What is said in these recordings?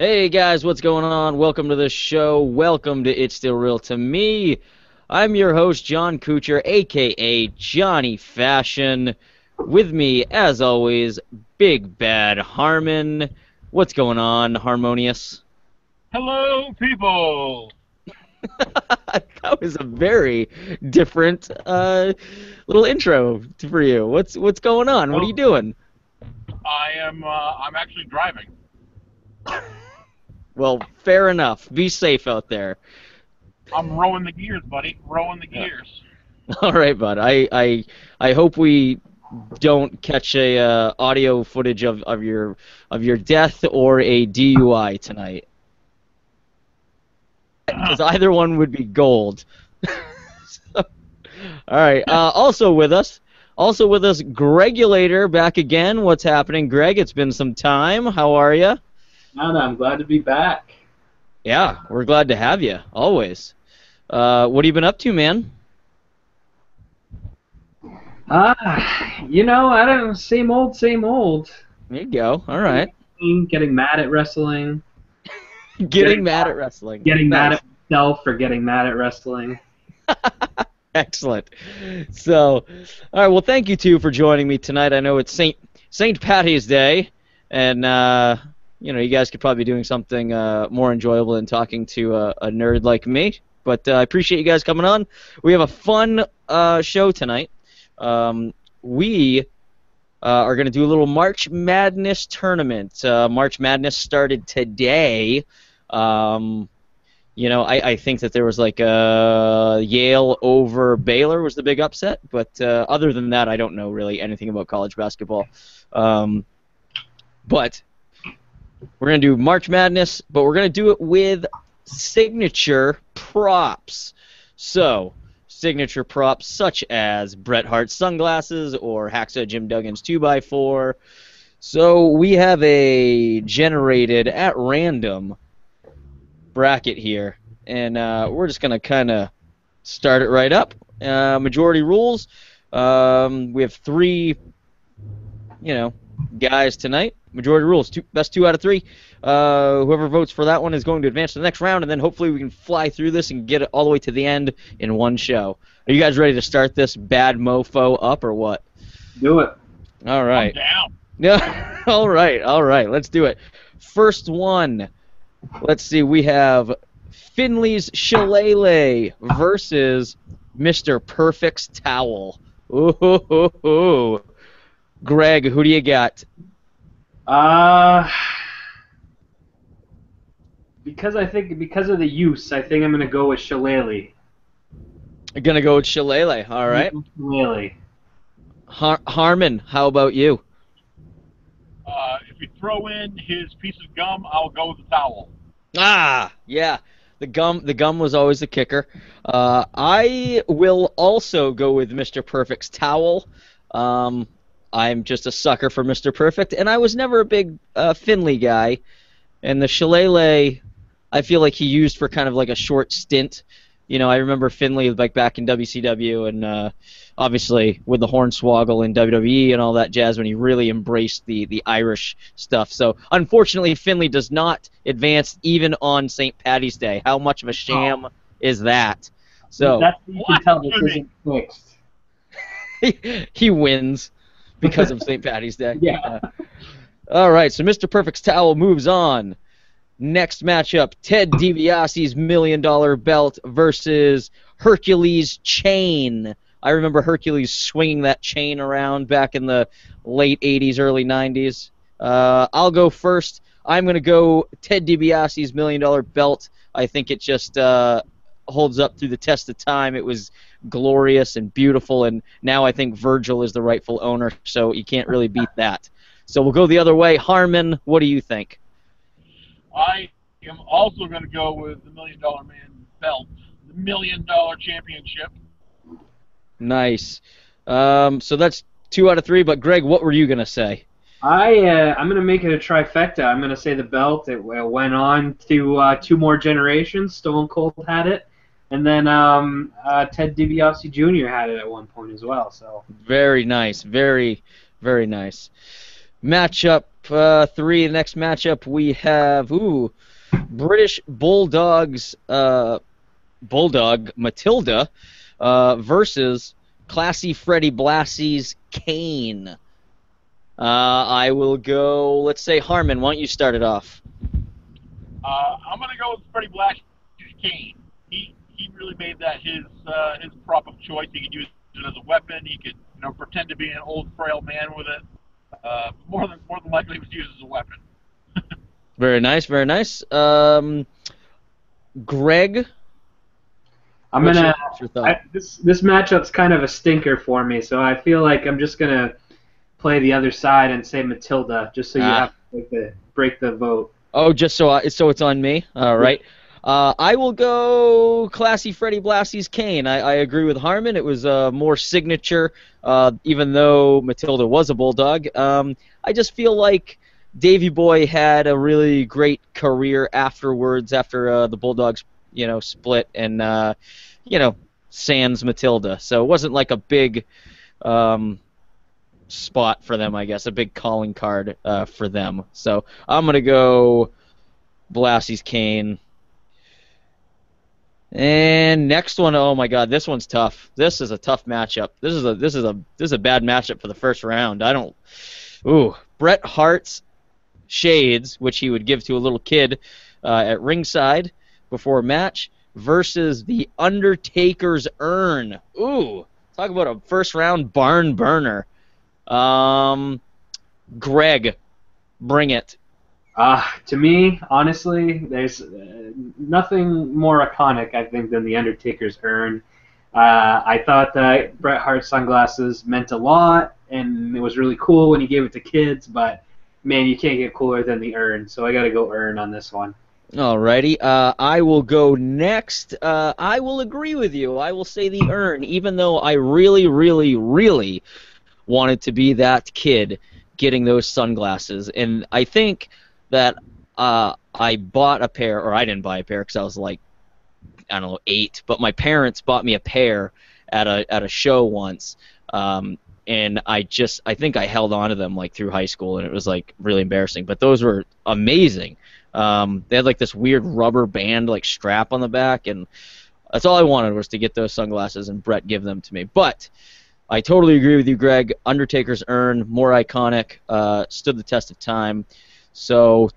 Hey guys, what's going on? Welcome to the show. Welcome to It's Still Real to Me. I'm your host, John Kucher, aka Johnny Fashion. With me, as always, Big Bad Harmon. What's going on, Harmonious? Hello, people. That was a very different little intro for you. What's going on? What are you Well, doing? I'm actually driving. Well, fair enough. Be safe out there. I'm rowing the gears, buddy. Rowing the Yeah. gears. All right, bud. I hope we don't catch a audio footage of your death or a DUI tonight, because either one would be gold. All right. Also with us, Gregulator back again. What's happening, Greg? It's been some time. How are you? No, I'm glad to be back. Yeah, we're glad to have you always. What have you been up to, man? I don't know, same old, same old. There you go. All right. Getting mad at wrestling. Getting mad at wrestling. Getting mad Nice. at myself for getting mad at wrestling. Excellent. So, all right. Well, thank you two for joining me tonight. I know it's Saint Patty's Day, and you guys could probably be doing something more enjoyable than talking to a nerd like me. But I appreciate you guys coming on. We have a fun show tonight. We are going to do a little March Madness tournament. March Madness started today. I think that there was like Yale over Baylor was the big upset, but other than that, I don't know really anything about college basketball. But we're going to do March Madness, but we're going to do it with signature props. So, signature props such as Bret Hart's sunglasses or Hacksaw Jim Duggan's 2x4. So, we have a generated at random bracket here, and we're just going to kind of start it right up. Majority rules. We have three, guys tonight. Majority rules. Best two out of three. Whoever votes for that one is going to advance to the next round, and then hopefully we can fly through this and get it all the way to the end in one show. Are you guys ready to start this bad mofo up, or what? Do it. All right. I'm down. Yeah. All right. Let's do it. First one. Let's see. We have Finley's Shillelagh versus Mr. Perfect's Towel. Ooh. Greg, who do you got? Because of the use, I think I'm gonna go with Shillelagh. You're gonna go with Shillelagh. All right. Shillelagh. Harmon, how about you? If you throw in his piece of gum, I'll go with the towel. Ah, yeah. The gum was always the kicker. I will also go with Mr. Perfect's Towel. I'm just a sucker for Mr. Perfect, and I was never a big Finley guy. And the Shillelagh, I feel like he used for kind of like a short stint. I remember Finley like back in WCW and obviously with the Hornswoggle in WWE and all that jazz when he really embraced the Irish stuff. So unfortunately, Finley does not advance even on St. Patty's Day. How much of a sham is that? So That's you can tell this isn't fixed. he wins because of St. Patty's Day. Yeah. All right, so Mr. Perfect's Towel moves on. Next matchup, Ted DiBiase's $1 million belt versus Hercules' chain. I remember Hercules swinging that chain around back in the late 80s, early 90s. I'll go first. I'm going to go Ted DiBiase's $1 million belt. I think it just holds up through the test of time. It was glorious and beautiful, and now I think Virgil is the rightful owner, so you can't really beat that. So we'll go the other way. Harmon, what do you think? I am also going to go with the $1 Million Man belt, the $1 Million Championship. Nice. So that's 2 out of 3. But Greg, what were you gonna say? I'm gonna make it a trifecta. I'm gonna say the belt. It went on to 2 more generations. Stone Cold had it, and then Ted DiBiase Jr. had it at one point as well. So Very nice. Very, very nice. Matchup three. Next matchup we have British Bulldogs Bulldog Matilda versus Classy Freddy Blassie's Kane. I will go. Let's say Harmon. Why don't you start it off? I'm going to go with Freddie Black's cane. He really made that his prop of choice. He could use it as a weapon. He could pretend to be an old frail man with it. More than likely, it was used as a weapon. Very nice, very nice. Greg, I'm what's gonna. your thought? This matchup's kind of a stinker for me, so I feel like I'm just gonna play the other side and say Matilda, just so you have to break the vote. Oh, just so it's on me. All right. I will go Classy Freddy Blassie's Kane. I agree with Harmon. It was more signature, even though Matilda was a bulldog. I just feel like Davy Boy had a really great career afterwards, after the Bulldogs, split, and sans Matilda. So it wasn't like a big spot for them, I guess, a big calling card for them. So I'm gonna go Blassie's Kane. And next one, oh my God, this one's tough. This is a tough matchup. This is a bad matchup for the first round. Bret Hart's shades, which he would give to a little kid at ringside before a match, versus the Undertaker's urn. Ooh, talk about a first round barn burner. Greg, bring it. To me, honestly, there's nothing more iconic, I think, than the Undertaker's urn. I thought that Bret Hart's sunglasses meant a lot, and it was really cool when he gave it to kids, but, man, you can't get cooler than the urn, so I got to go urn on this one. Alrighty, I will go next. I will agree with you. I will say the urn, even though I really, really, really wanted to be that kid getting those sunglasses. And I think that I bought a pair, or I didn't buy a pair because I was like, I don't know, 8, but my parents bought me a pair at a show once, and I think I held on to them like through high school, and it was like really embarrassing. But those were amazing. They had like this weird rubber band like strap on the back, and that's all I wanted was to get those sunglasses, and Bret give them to me. But I totally agree with you, Greg. Undertaker's urn, more iconic, stood the test of time. So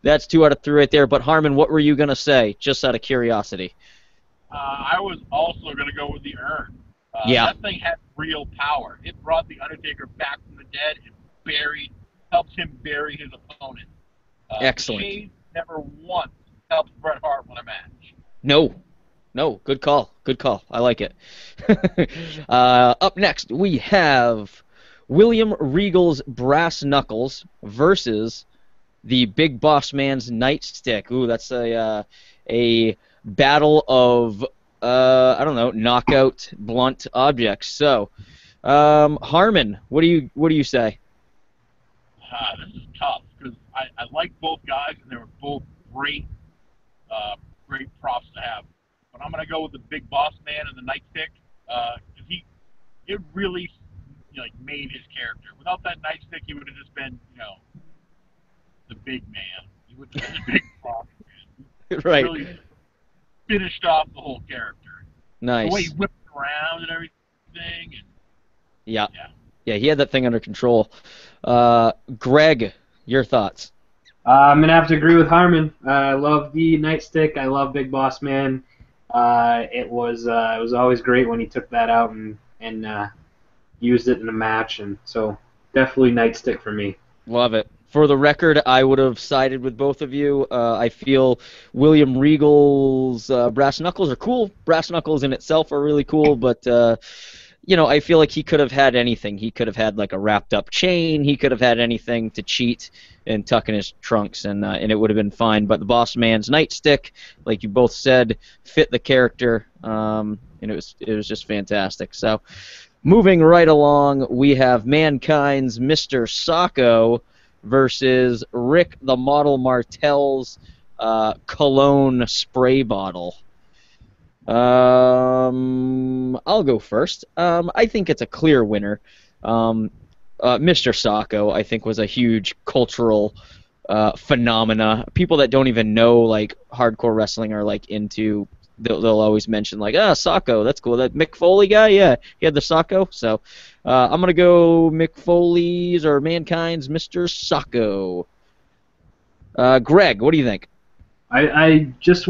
that's 2 out of 3 right there. But Harmon, what were you gonna say, just out of curiosity? I was also going to go with the urn. Yeah. That thing had real power. It brought the Undertaker back from the dead and helped him bury his opponent. Excellent. Shades never once helped Bret Hart win a match. No, good call. Good call. I like it. Up next, we have William Regal's Brass Knuckles versus the Big Boss Man's Nightstick. Ooh, that's a battle of I don't know, knockout blunt objects. So, Harmon, what do you say? This is tough because I like both guys and they were both great props to have. But I'm going to go with the Big Boss Man and the Nightstick because it really made his character. Without that Nightstick, he would have just been the big man. He would have been the big boss. Right. Really finished off the whole character. Nice. The way he whipped around and everything. And, yeah, he had that thing under control. Greg, your thoughts? I'm gonna have to agree with Harmon. I love the Nightstick. I love Big Boss Man. It was always great when he took that out and used it in a match, and so definitely Nightstick for me. Love it. For the record, I would have sided with both of you. I feel William Regal's Brass Knuckles are cool. Brass Knuckles in itself are really cool, but I feel like he could have had anything. He could have had like a wrapped up chain. He could have had anything to cheat and tuck in his trunks, and it would have been fine. But the Boss Man's Nightstick, like you both said, fit the character, and it was just fantastic. So, moving right along, we have Mankind's Mr. Socko versus Rick the Model Martel's cologne spray bottle. I'll go first. I think it's a clear winner. Mr. Sacco, I think, was a huge cultural phenomena. People that don't even know like hardcore wrestling are like into. They'll always mention like, Sacco, that's cool. That Mick Foley guy, yeah, he had the Sacco. So I'm gonna go Mick Foley's or Mankind's Mr. Sacco. Greg, what do you think? I just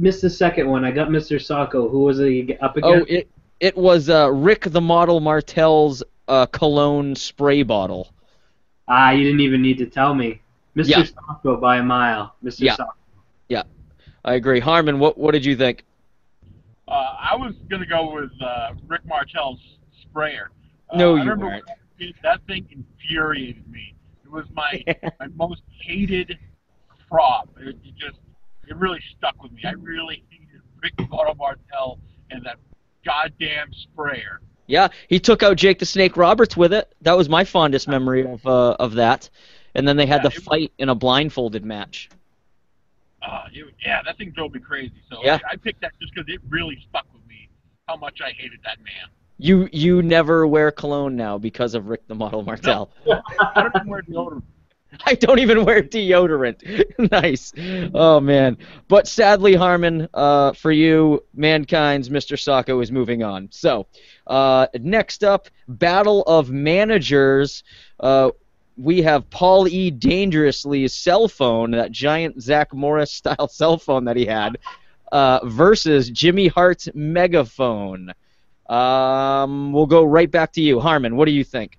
missed the second one. I got Mr. Sacco. Who was he up Oh, against? it was Rick the Model Martel's cologne spray bottle. Ah, you didn't even need to tell me. Yeah, Mr. Sacco by a mile. Mr. yeah, Sacco. yeah. I agree. Harmon, what did you think? I was going to go with Rick Martel's sprayer. No, I you remember weren't. when that thing infuriated me. It was my most hated prop. It really stuck with me. I really hated Rick Martel and that goddamn sprayer. Yeah, he took out Jake the Snake Roberts with it. That was my fondest memory of that. And then they had Yeah, the fight in a blindfolded match. that thing drove me crazy. So Yeah, I picked that just because it really stuck with me how much I hated that man. you never wear cologne now because of Rick the Model No, Martel. I don't even wear deodorant. I don't even wear deodorant. Nice. Oh man. But sadly, Harmon, for you, Mankind's Mr. Sacco is moving on. So, next up, Battle of Managers. We have Paul E. Dangerously's cell phone, that giant Zach Morris style cell phone that he had, versus Jimmy Hart's megaphone. We'll go right back to you, Harmon. What do you think?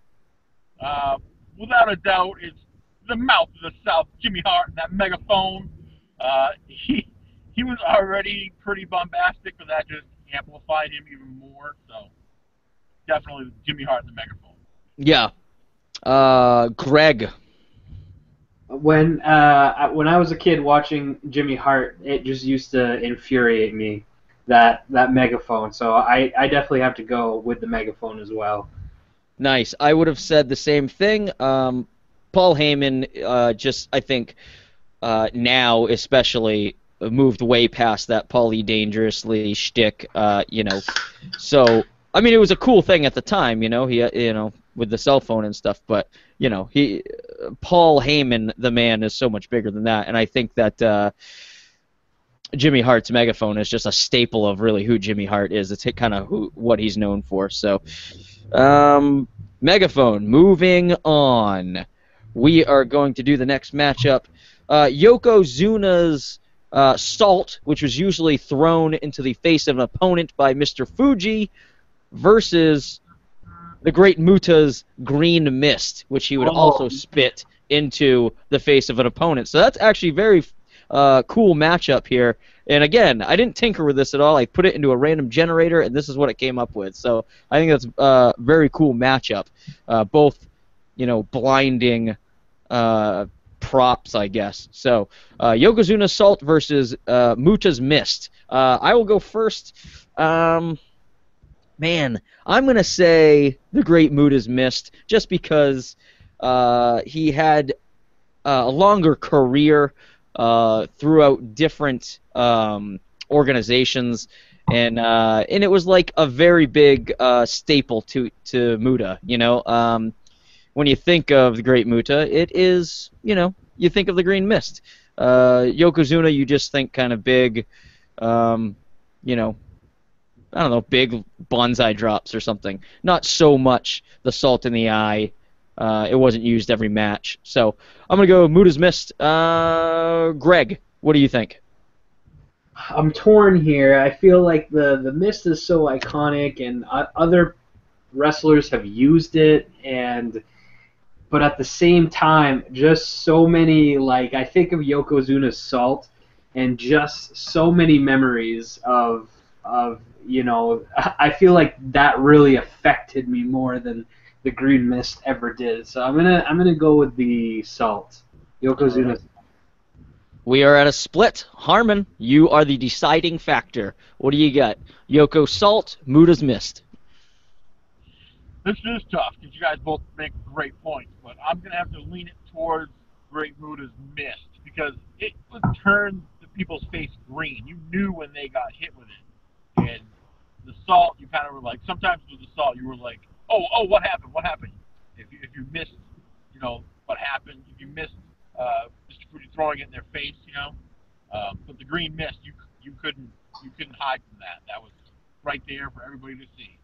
Without a doubt, it's the mouth of the South, Jimmy Hart, and that megaphone. He was already pretty bombastic, but that just amplified him even more. So definitely Jimmy Hart and the megaphone. Yeah. Greg. When I was a kid watching Jimmy Hart, it just used to infuriate me, that megaphone. So I definitely have to go with the megaphone as well. Nice. I would have said the same thing. Paul Heyman, just I think now especially moved way past that Paulie Dangerously shtick. So I mean it was a cool thing at the time. With the cell phone and stuff. But Paul Heyman, the man, is so much bigger than that. And I think that Jimmy Hart's megaphone is just a staple of really who Jimmy Hart is. It's kind of what he's known for. So. Megaphone. Moving on. We are going to do the next matchup. Yokozuna's Salt, which was usually thrown into the face of an opponent by Mr. Fuji, versus the Great Muta's Green Mist, which he would also spit into the face of an opponent. So that's actually very cool matchup here. And again, I didn't tinker with this at all. I put it into a random generator, and this is what it came up with. So I think that's a very cool matchup. Both, blinding props, I guess. So Yokozuna's Salt versus Muta's Mist. I will go first. Man, I'm going to say the Great Muta's Mist just because he had a longer career throughout different organizations, and it was like a very big staple to Muta. When you think of the Great Muta, it is you think of the Green Mist. Yokozuna, you just think kind of big, I don't know, big bonsai drops or something. Not so much the salt in the eye. It wasn't used every match. So I'm going to go Muta's Mist. Greg, what do you think? I'm torn here. I feel like the mist is so iconic, and other wrestlers have used it, but at the same time, just so many, like, I think of Yokozuna's Salt, and just so many memories of I feel like that really affected me more than the Green Mist ever did. So I'm gonna go with the Salt. Yokozuna's. We are at a split. Harmon, you are the deciding factor. What do you got? Yoko Salt, Muta's Mist. This is tough because you guys both make great points, but I'm going to have to lean it towards Great Muta's Mist because it would turn the people's face green. You knew when they got hit with it. And the Salt, you kind of were like, sometimes with the Salt, you were like, oh, what happened? What happened? if you missed, what happened, if you missed Mr. Fruity throwing it in their face, but the green mist, you couldn't hide from that. That was right there for everybody to see.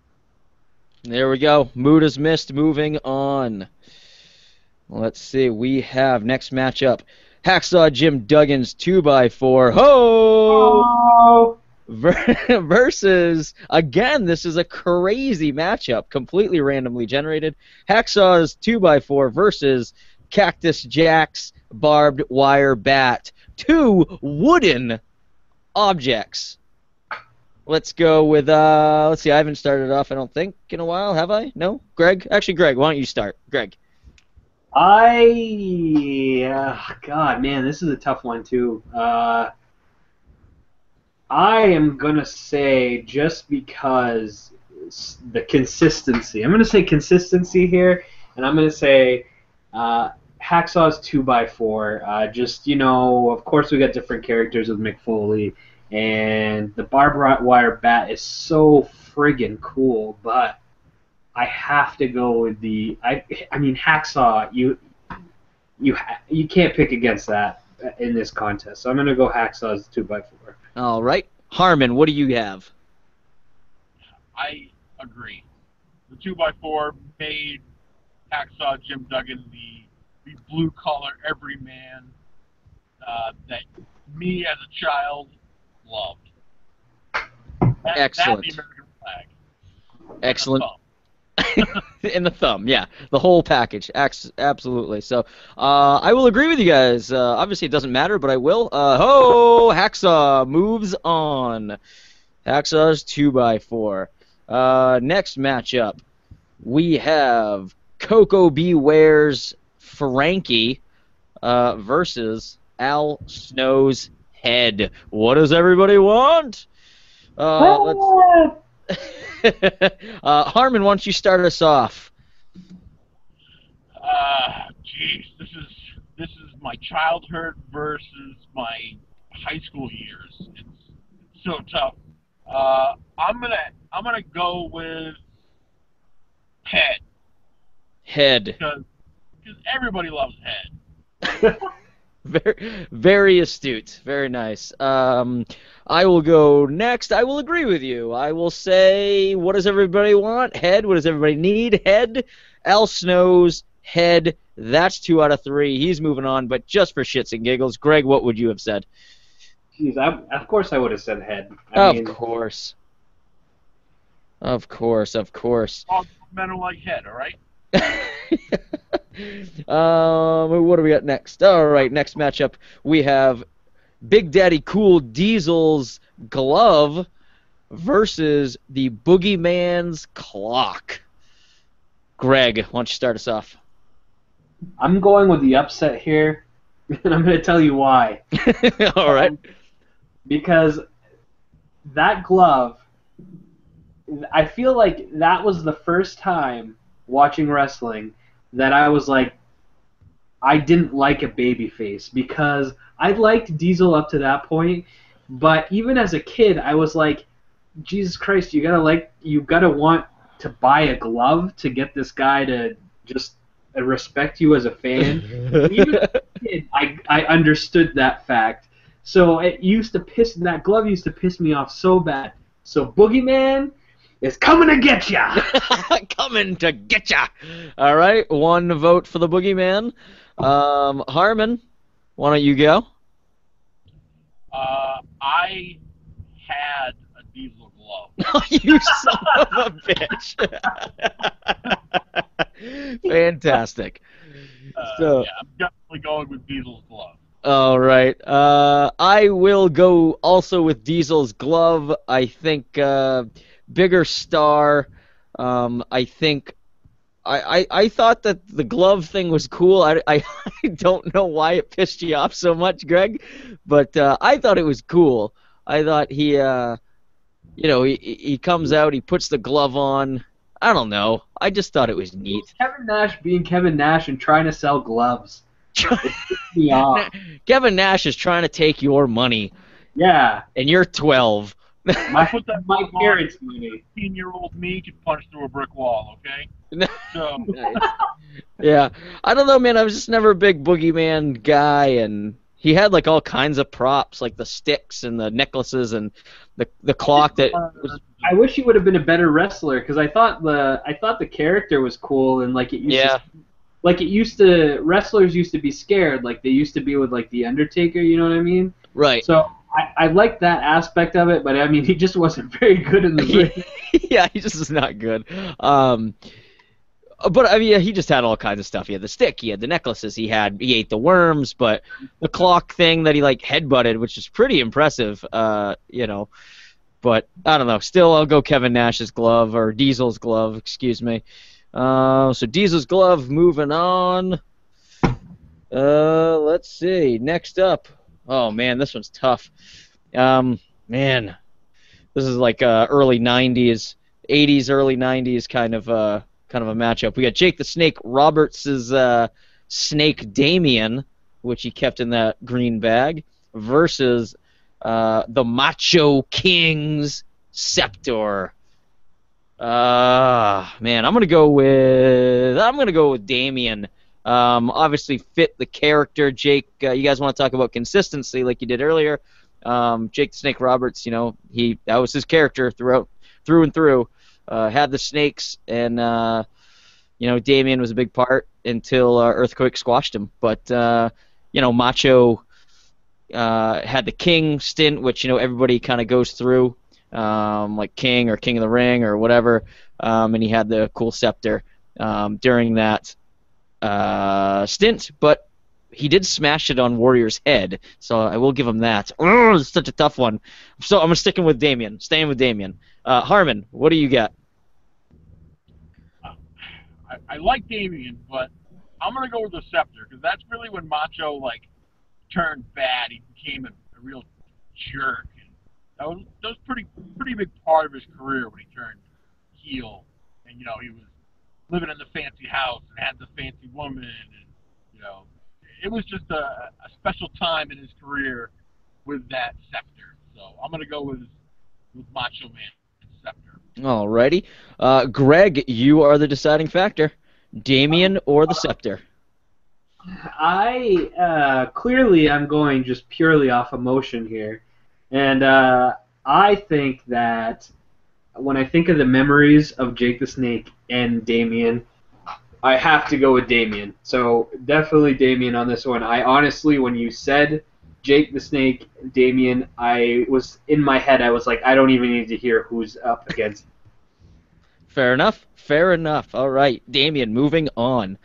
There we go. Muda's missed. Moving on. Let's see. We have next matchup. Hacksaw Jim Duggan's 2x4. Ho! Oh! Versus, again, this is a crazy matchup, completely randomly generated. Hacksaw's 2x4 versus Cactus Jack's barbed wire bat. Two wooden objects. Let's go with, let's see, I haven't started off, I don't think, in a while, have I? No? Greg? Actually, Greg, why don't you start? Greg. God, man, this is a tough one, too. I am going to say, just because the consistency, I'm going to say consistency here, and I'm going to say Hacksaw's 2x4. Of course we got different characters with Mick Foley, and the barbed wire bat is so friggin' cool, but I have to go with I mean, Hacksaw, you can't pick against that in this contest, so I'm going to go Hacksaw's 2x4. All right. Harmon, what do you have? I agree. The 2x4 made Hacksaw Jim Duggan the blue-collar everyman that me as a child loved. Excellent. That's the American flag. Excellent. In the thumb, yeah. The whole package. Absolutely. So, I will agree with you guys. Obviously, it doesn't matter, but I will. Hacksaw moves on. Hacksaw's 2x4. Next matchup, we have Coco Beware's Frankie versus Al Snow's Head. What does everybody want? Let's... Harmon, why don't you start us off? Geez, this is my childhood versus my high school years. It's so tough. I'm gonna go with Head. Head. Because everybody loves Head. Very, very astute. Very nice. I will go next. I will agree with you. I will say, what does everybody want? Head. What does everybody need? Head. Al Snow's Head. That's 2 out of 3. He's moving on, but just for shits and giggles. Greg, what would you have said? Jeez, of course I would have said Head. Of course. Of course. All men are like Head, all right? What do we got next? All right, next matchup we have Big Daddy Cool Diesel's glove versus the Boogeyman's clock. Greg, why don't you start us off? I'm going with the upset here, and I'm going to tell you why. All right. Because that glove, I feel like that was the first time watching wrestling that I was like, I didn't like a babyface, because I liked Diesel up to that point, but even as a kid, I was like, Jesus Christ, you gotta want to buy a glove to get this guy to just respect you as a fan. Even as a kid, I understood that fact. So that glove used to piss me off so bad. So Boogeyman is coming to get ya! Coming to get ya! All right, 1 vote for the Boogeyman. Harmon, why don't you go? I had a Diesel glove. You son of a bitch! Fantastic. Yeah, I'm definitely going with Diesel's glove. All right. I will go also with Diesel's glove. I think bigger star. I think I thought that the glove thing was cool. I don't know why it pissed you off so much, Greg, but I thought it was cool. I thought he comes out, he puts the glove on. I don't know. I just thought it was neat. Kevin Nash being Kevin Nash and trying to sell gloves. It pissed me off. Kevin Nash is trying to take your money. Yeah. And you're 12. My Put that my glove on. parents' money. 15-year-old me could punch through a brick wall. Okay. So Nice. Yeah, I don't know, man. I was just never a big boogeyman guy, and he had like all kinds of props, like the sticks and the necklaces and the clock that was. I wish he would have been a better wrestler because I thought the character was cool and Yeah, like it used to wrestlers used to be scared like they used to be with like the Undertaker, you know what I mean? right. So I liked that aspect of it, but I mean he just wasn't very good in the ring. Yeah, he just is not good. Um, but I mean, yeah, he just had all kinds of stuff. He had the stick, he had the necklaces, he ate the worms, but the clock thing that he like headbutted, which is pretty impressive. But I don't know. Still, I'll go Kevin Nash's glove or Diesel's glove. Excuse me. So Diesel's glove. Moving on. Let's see. Next up. Oh man, this one's tough. Man, this is like early '90s, '80s, early '90s kind of a matchup. We got Jake the Snake Roberts' Snake Damien, which he kept in that green bag, versus the Macho King's Scepter. Man, I'm gonna go with Damien. Obviously fit the character. Jake, you guys want to talk about consistency like you did earlier? Jake the Snake Roberts, that was his character through and through. Had the snakes, and Damien was a big part until Earthquake squashed him. But Macho had the King stint, which everybody kind of goes through, like King or King of the Ring or whatever, and he had the cool scepter during that stint, but he did smash it on Warrior's head, so I will give him that. Oh, it's such a tough one. So I'm sticking with Damien. Staying with Damien. Harmon, what do you got? I like Damien, but I'm gonna go with the Scepter because that's really when Macho turned bad. He became a real jerk. And that was pretty big part of his career when he turned heel. And he was living in the fancy house and had the fancy woman, and it was just a special time in his career with that scepter. So I'm gonna go with Macho Man Scepter. Alrighty. Greg, you are the deciding factor. Damien or the scepter? I clearly I'm going just purely off emotion here, and I think that when I think of the memories of Jake the Snake and Damien, I have to go with Damien. So definitely Damien on this one. I honestly, when you said Jake the Snake, Damien, I was in my head. I was like, I don't even need to hear who's up against. Fair enough. Fair enough. All right, Damien. Moving on.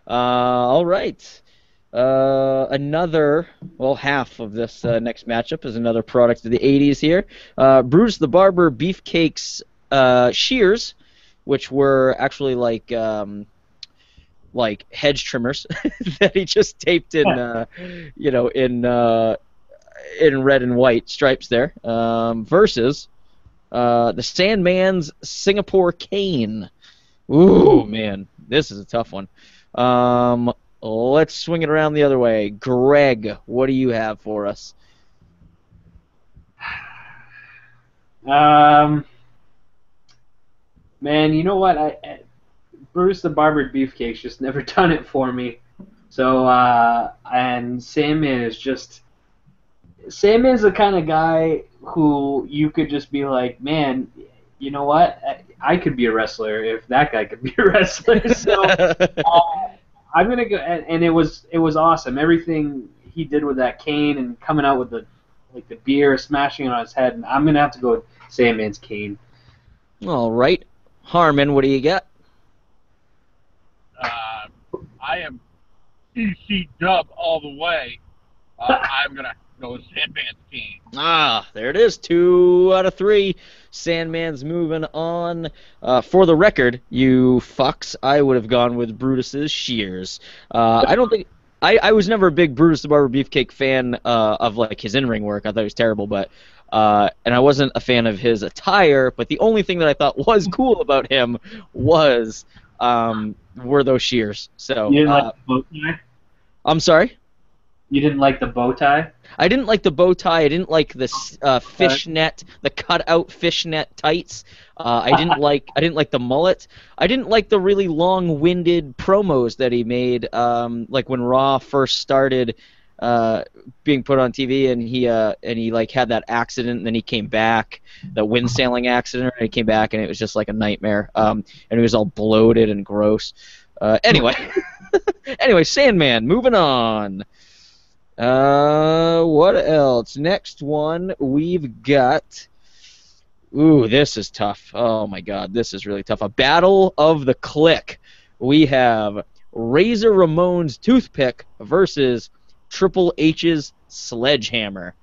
All right. Half of this next matchup is another product of the 80s here. Bruce the Barber Beefcake's shears, which were actually like hedge trimmers that he just taped in, in red and white stripes there, versus the Sandman's Singapore cane. Ooh, man, this is a tough one. Let's swing it around the other way. Greg, what do you have for us? Man, you know what? Bruce the Barber Beefcake's just never done it for me. So, and Sandman's the kind of guy who you could just be like, man, you know what? I could be a wrestler if that guy could be a wrestler. So I'm gonna go, and it was awesome. Everything he did with that cane and coming out with the beer, smashing it on his head. And I'm gonna have to go with Sandman's cane. All right, Harmon, what do you got? I am EC Dub all the way. I'm gonna go with Sandman's cane. Ah, there it is. 2 out of 3. Sandman's moving on. For the record, you fucks, I would have gone with Brutus's shears. I don't think I was never a big Brutus the Barber Beefcake fan of his in-ring work. I thought he was terrible, but and I wasn't a fan of his attire. But the only thing that I thought was cool about him were those shears. So You didn't like the bow tie? I'm sorry. You didn't like the bow tie? I didn't like the bow tie. I didn't like the fishnet, the cutout fishnet tights. I didn't like the mullet. I didn't like the really long-winded promos that he made, like when Raw first started being put on TV, and he like had that accident, and then he came back, the wind sailing accident, and he came back, and it was just like a nightmare. And he was all bloated and gross. Anyway, anyway, Sandman. Moving on. What else? Next one we've got. Ooh, this is tough. Oh my God, this is really tough. A battle of the click. We have Razor Ramon's toothpick versus Triple H's sledgehammer.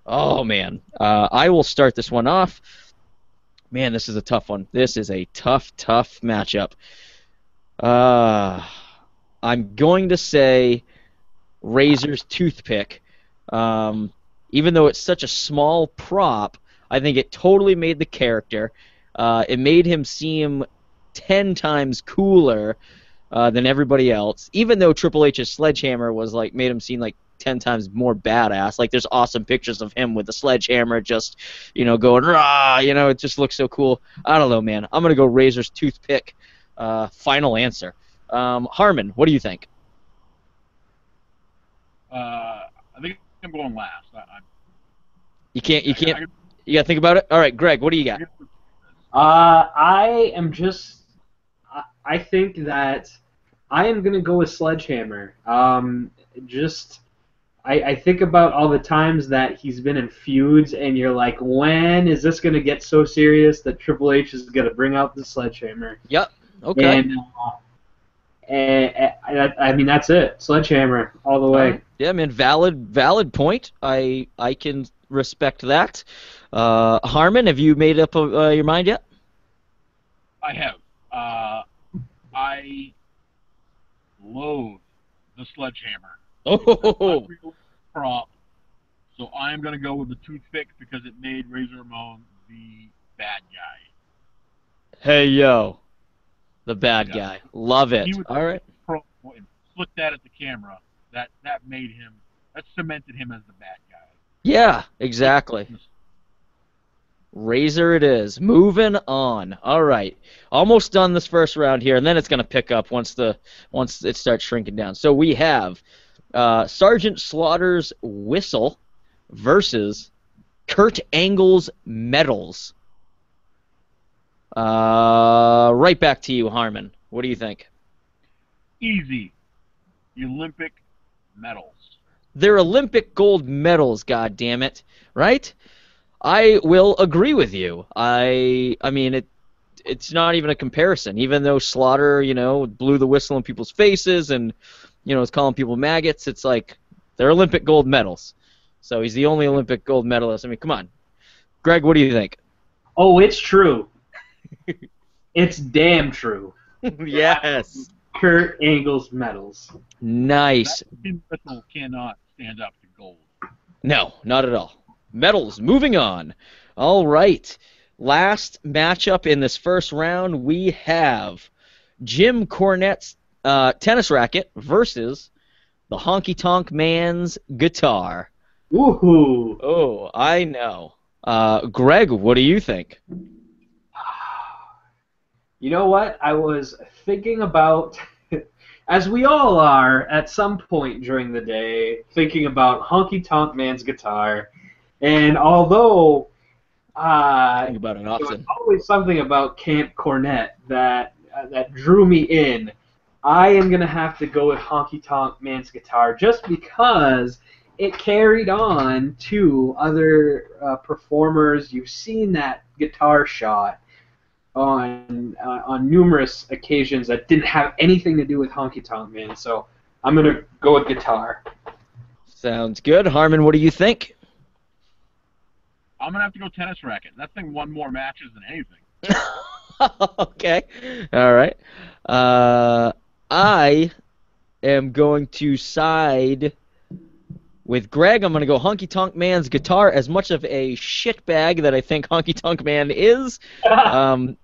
Oh man, I will start this one off. Man, this is a tough one. This is a tough matchup. I'm going to say Razor's toothpick. Even though it's such a small prop, I think it totally made the character. It made him seem 10 times cooler than everybody else. Even though Triple H's sledgehammer was like made him seem like 10 times more badass. Like there's awesome pictures of him with the sledgehammer just, going rah, it just looks so cool. I don't know, man. I'm gonna go Razor's toothpick. Final answer. Harmon, what do you think? I think I'm going last. You can't. You gotta think about it. All right, Greg, what do you got? I am just. I think that I am gonna go with Sledgehammer. I think about all the times that he's been in feuds, and you're like, when is this gonna get so serious that Triple H is gonna bring out the Sledgehammer? Yep. Okay. And I mean, that's it. Sledgehammer all the way. Yeah, man. Valid point. I can respect that. Harmon, have you made up your mind yet? I have. I loathe the sledgehammer. Oh. Prop. So I am going to go with the toothpick because it made Razor Ramon the bad guy. Hey yo, the bad guy. Love it. He was all right. Pro and flick that at the camera. That made him. That cemented him as the bad guy. Yeah, exactly. Razor it is. Moving on. All right. Almost done this first round here, and then it's going to pick up once it starts shrinking down. So we have Sergeant Slaughter's whistle versus Kurt Angle's medals. Right back to you, Harmon. What do you think? Easy. Olympic medals. They're Olympic gold medals, goddammit. Right? I will agree with you. I mean, it's not even a comparison. Even though Slaughter, blew the whistle in people's faces and, is calling people maggots, it's like they're Olympic gold medals. So he's the only Olympic gold medalist. I mean, come on. Greg, what do you think? Oh, it's true. It's damn true. Yes. Kurt Angle's medals. Nice. That whistle cannot stand up to gold. No, not at all. Medals. Moving on. All right. Last matchup in this first round, we have Jim Cornette's tennis racket versus the Honky Tonk Man's guitar. Woohoo! Oh, I know. Greg, what do you think? You know what? I was thinking about, as we all are at some point during the day, thinking about Honky Tonk Man's guitar. And although Think about it often. there was always something about Camp Cornette that drew me in, I am going to have to go with Honky Tonk Man's guitar just because it carried on to other performers. You've seen that guitar shot on numerous occasions that didn't have anything to do with Honky Tonk Man. So I'm going to go with guitar. Sounds good. Harmon, what do you think? I'm going to have to go tennis racket. That thing won more matches than anything. Okay. All right. I am going to side with Greg. I'm going to go Honky Tonk Man's guitar. As much of a shitbag that I think Honky Tonk Man is, I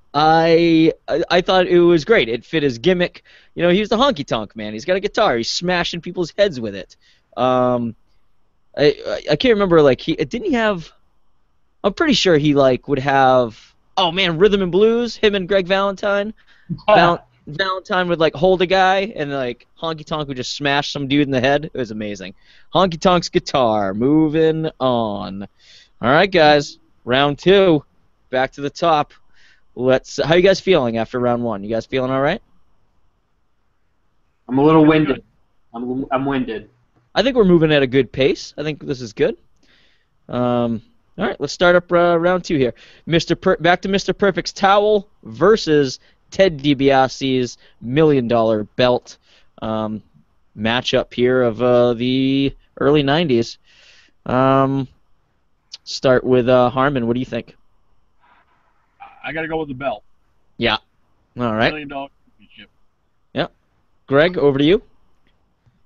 thought it was great. It fit his gimmick. He was the Honky Tonk Man. He's got a guitar. He's smashing people's heads with it. I can't remember, like, didn't he have, I'm pretty sure he, like, would have, oh man, Rhythm and Blues, him and Greg Valentine. Valentine would, like, hold a guy, and, like, Honky Tonk would just smash some dude in the head. It was amazing. Honky Tonk's guitar. Moving on. All right, guys. Round 2. Back to the top. How you guys feeling after round 1? You guys feeling all right? I'm a little winded. I'm winded. I think we're moving at a good pace. I think this is good. All right, let's start up round 2 here. Back to Mr. Perfect's towel versus Ted DiBiase's $1 million belt. Matchup here of the early 90s. Start with Harmon. What do you think? I got to go with the belt. Yeah. All right. $1 million championship. Yeah. Greg, over to you.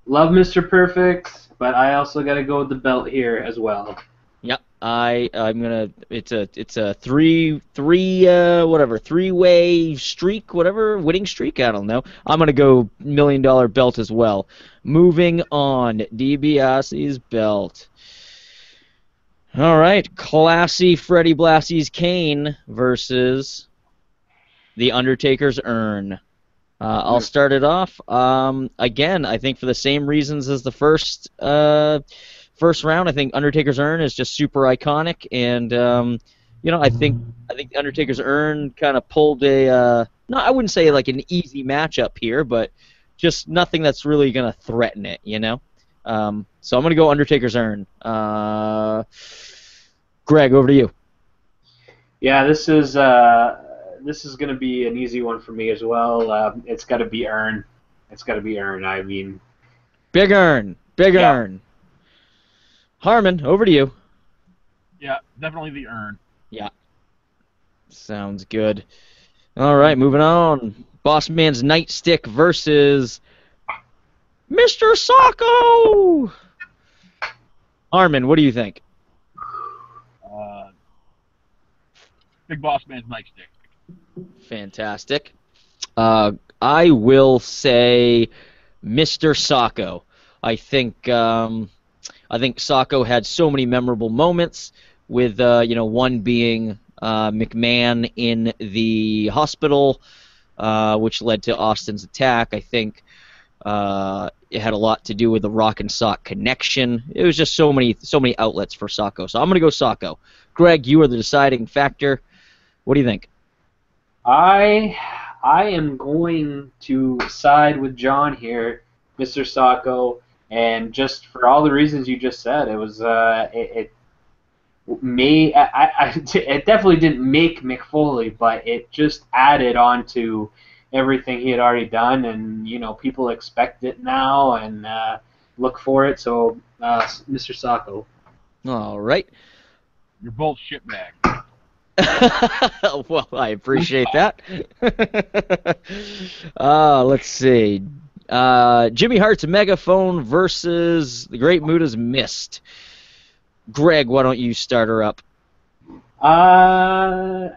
Love Mr. Perfect, but I also got to go with the belt here as well. Yeah. I'm gonna. It's a three-way streak, whatever, winning streak. I don't know. I'm gonna go $1 million belt as well. Moving on, DiBiase's belt. All right, classy Freddie Blassie's cane versus the Undertaker's urn. I'll start it off. Again, I think for the same reasons as the first round. I think Undertaker's urn is just super iconic, and I think the Undertaker's urn kind of pulled a no, I wouldn't say like an easy matchup here, but just nothing that's really gonna threaten it, So I'm gonna go Undertaker's urn. Greg, over to you. Yeah, this is gonna be an easy one for me as well. It's got to be urn. It's got to be urn. I mean, big urn. Harmon, over to you. Yeah, definitely the urn. Yeah. Sounds good. All right, moving on. Boss Man's nightstick versus Mr. Socko. Harmon, what do you think? Big Boss Man's nightstick. Fantastic. I will say Mr. Socko. I think Socko had so many memorable moments with one being McMahon in the hospital, which led to Austin's attack. I think it had a lot to do with the Rock and Sock connection. It was just so many outlets for Socko. So I'm gonna go Socko. Greg, you are the deciding factor. What do you think? I am going to side with John here, Mr. Socko, and just for all the reasons you just said, it was it definitely didn't make Mick Foley, but it just added on to everything he had already done, and people expect it now and look for it. So Mr. Socko. All right. You're both shitbags. Well, I appreciate that. Let's see. Jimmy Hart's Megaphone versus the Great Muta's Mist. Greg, why don't you start her up? I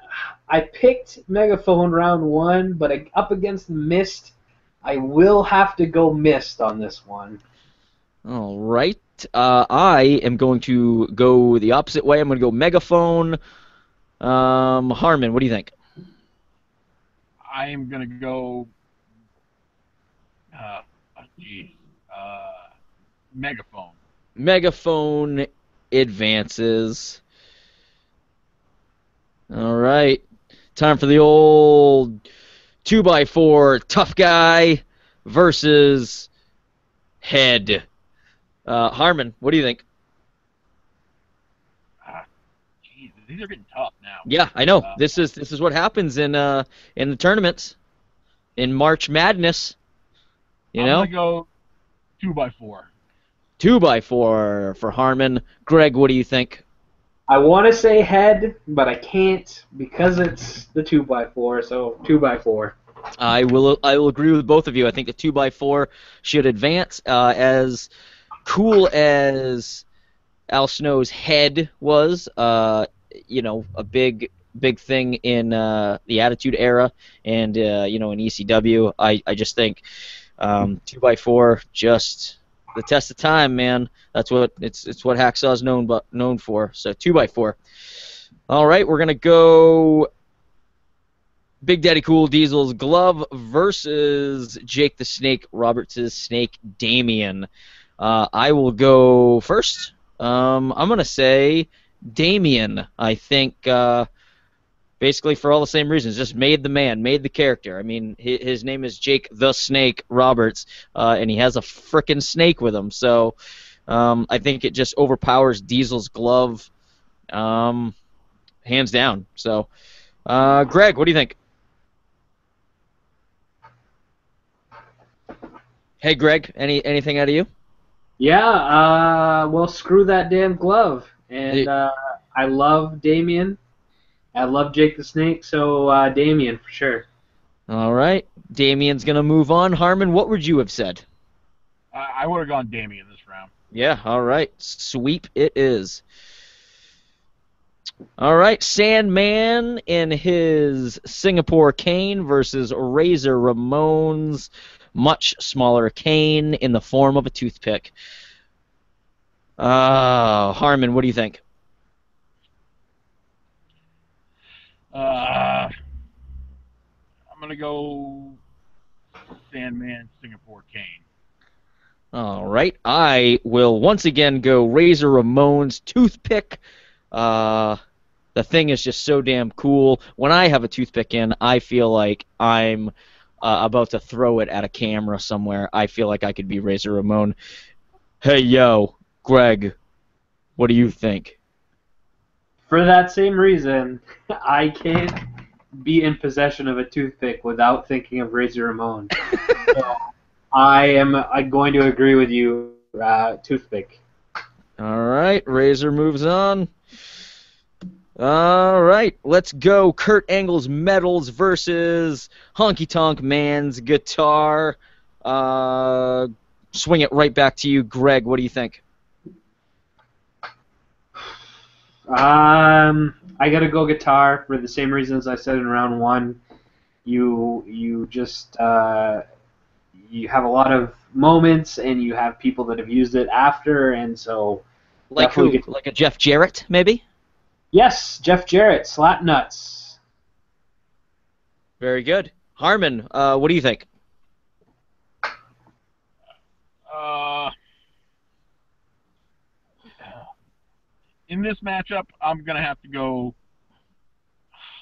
picked Megaphone round 1, but up against Mist, I will have to go Mist on this one. All right. I am going to go the opposite way. I'm going to go Megaphone. Harmon, what do you think? I am going to go Megaphone. Megaphone advances. All right. Time for the old 2x4 tough guy versus head. Harmon, what do you think? These are getting tough now. Yeah, I know. This is what happens in the tournaments, in March Madness. I'm gonna go 2x4. 2x4 for Harmon. Greg, what do you think? I want to say head, but I can't because it's the 2x4. So 2x4. I will agree with both of you. I think the 2x4 should advance. As cool as Al Snow's head was, a big thing in the Attitude Era and in ECW. I just think 2x4 just the test of time, man. That's what it's what Hacksaw's known for. So 2x4. All right, we're gonna go Big Daddy Cool Diesel's glove versus Jake the Snake Roberts' snake Damien. I will go first. I'm gonna say Damien. I think basically for all the same reasons, just made the man, made the character. I mean, his name is Jake the Snake Roberts, and he has a frickin' snake with him. So I think it just overpowers Diesel's glove, hands down. So, Greg, what do you think? Hey, Greg, anything out of you? Yeah, well, screw that damn glove. And I love Damien. I love Jake the Snake, so Damien for sure. All right, Damien's gonna move on. Harmon, what would you have said? I would have gone Damien this round. Yeah, all right, sweep it is. All right, Sandman in his Singapore cane versus Razor Ramon's much smaller cane in the form of a toothpick. Harmon, what do you think? I'm gonna go Sandman Singapore cane. All right, I will once again go Razor Ramon's toothpick. The thing is just so damn cool. When I have a toothpick in, I feel like I'm about to throw it at a camera somewhere. I feel like I could be Razor Ramon. Hey, yo, Greg, what do you think? For that same reason, I can't be in possession of a toothpick without thinking of Razor Ramon. So I'm going to agree with you, toothpick. All right, Razor moves on. All right, let's go. Kurt Angle's medals versus Honky Tonk Man's guitar. Swing it right back to you, Greg. What do you think? I gotta go guitar for the same reasons I said in round one. You just you have a lot of moments, and you have people that have used it after, and so Like who? Like a Jeff Jarrett, maybe? Yes, Jeff Jarrett, slap nuts. Very good. Harmon, what do you think? In this matchup, I'm gonna have to go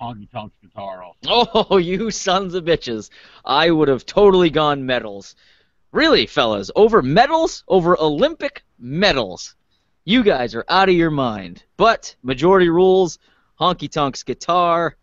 Honky Tonk's guitar also. Oh, you sons of bitches. I would have totally gone medals. Really, fellas, over medals? Over Olympic medals. You guys are out of your mind. But, majority rules, Honky Tonk's guitar,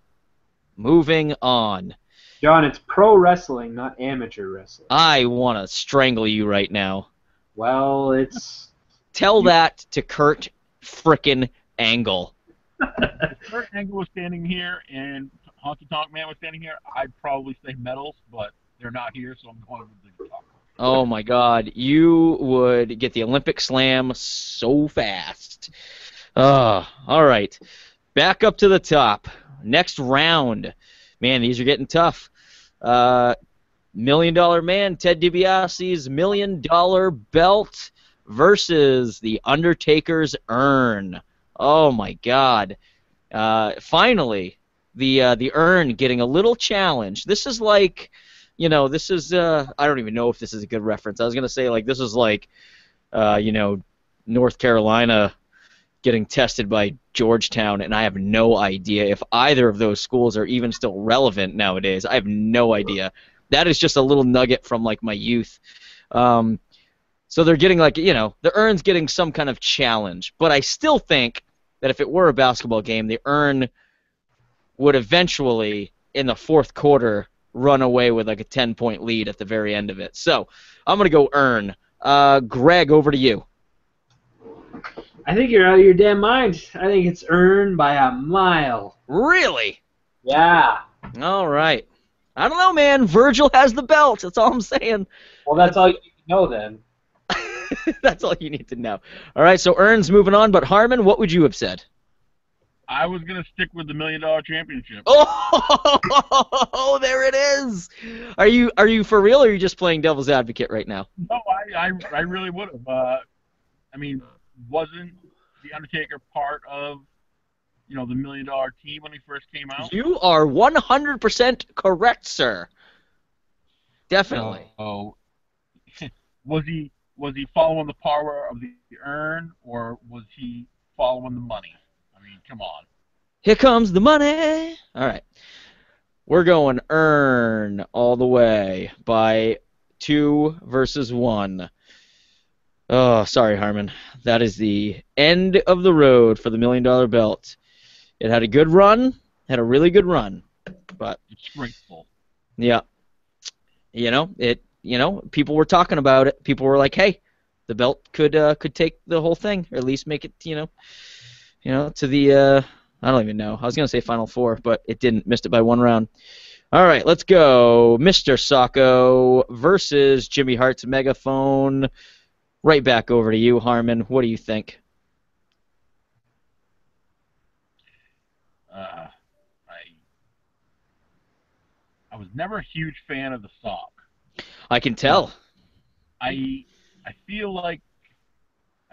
moving on. John, it's pro wrestling, not amateur wrestling. I want to strangle you right now. Well, it's... Tell that to Kurt frickin' Angle. If Kurt Angle was standing here and Honky Tonk Man was standing here, I'd probably say medals, but they're not here, so I'm going with the guitar. Oh my god, you would get the Olympic slam so fast. All right, back up to the top. Next round. Man, these are getting tough. $1 Million Man, Ted DiBiase's $1 Million belt versus The Undertaker's urn. Oh my god. Finally, the urn getting a little challenge. This is like... You know, this is, I don't even know if this is a good reference. I was going to say, like, this is like, North Carolina getting tested by Georgetown, and I have no idea if either of those schools are even still relevant nowadays. I have no idea. That is just a little nugget from, like, my youth. So they're getting, like, the urn's getting some kind of challenge. But I still think that if it were a basketball game, the urn would eventually, in the fourth quarter, run away with like a 10-point lead at the very end of it. So I'm going to go urn. Greg, over to you. I think you're out of your damn mind. I think it's urn by a mile. Really? Yeah. All right. I don't know, man. Virgil has the belt. That's all I'm saying. Well, that's all you need to know then. That's all you need to know. All right, so urn's moving on, but Harmon, what would you have said? I was gonna stick with the $1 Million Championship. Oh, there it is. Are you for real, or are you just playing devil's advocate right now? No, I really would have. I mean, wasn't the Undertaker part of the $1 Million team when he first came out? You are 100% correct, sir. Definitely. So, was he following the power of the urn, or was he following the money? I mean, come on. Here comes the money. All right. We're going earn all the way by 2 versus 1. Oh, sorry, Harmon. That is the end of the road for the $1 Million belt. It had a good run, had a really good run, but Disgraceful. yeah, people were talking about it. People were like, "Hey, the belt could take the whole thing, or at least make it, to the I don't even know. I was gonna say Final Four, but it didn't. Missed it by 1 round. All right, let's go. Mr. Sacco versus Jimmy Hart's megaphone. Right back over to you, Harmon. What do you think? I I was never a huge fan of the sock. I can tell. I feel like